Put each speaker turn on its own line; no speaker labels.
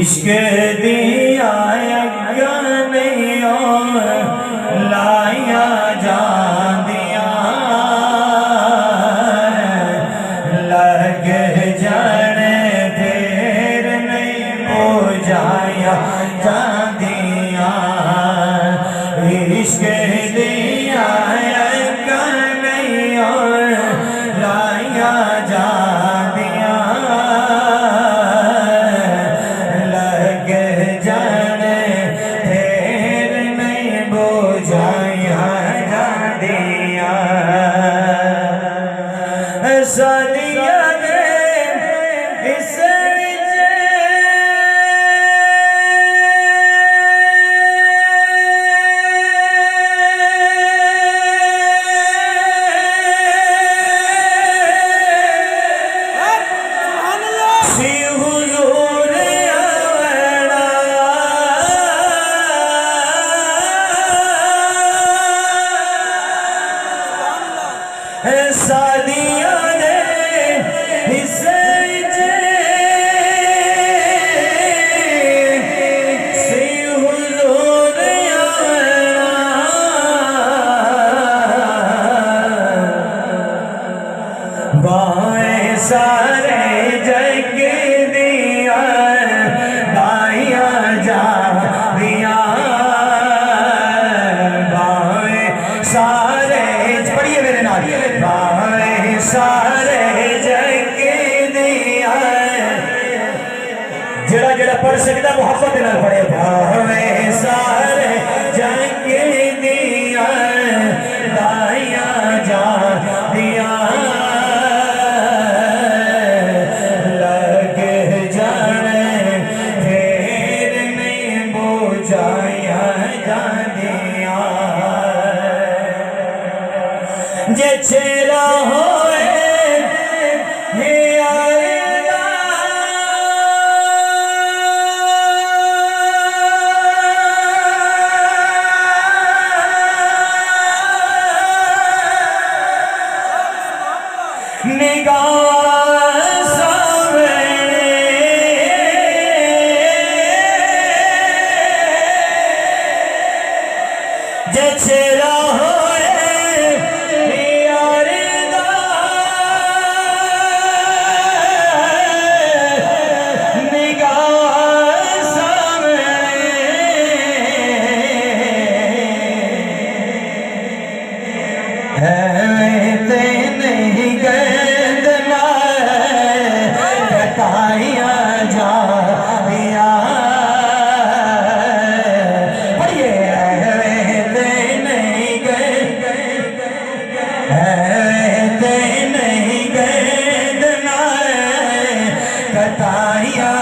इश्क दिया नहीं लाया जा दिया लग जाने फिर नहीं बुझाया जा दिया इश्क दिया नहीं लाया जा दिया लग जाने फिर नहीं बुझाया जा दिया सदिया ने इस सादिया ने हिस्से से हुजूर बाएं सारे जग दिया बाया जा दिया बाएं सारे पढ़िए मेरे नाल बाएं सारे जग दिया जड़ा जड़ा पढ़ सकता मोहब्बत नाल पढ़े बाएं सारे जग दिया बाया जा दिया लग जाने फिर नहीं बुझाया जा दिया जे चेरा होए निगाह सामने जे चेरा नहीं गंदना बताया जा दिया पढ़िए नहीं गंदना बताया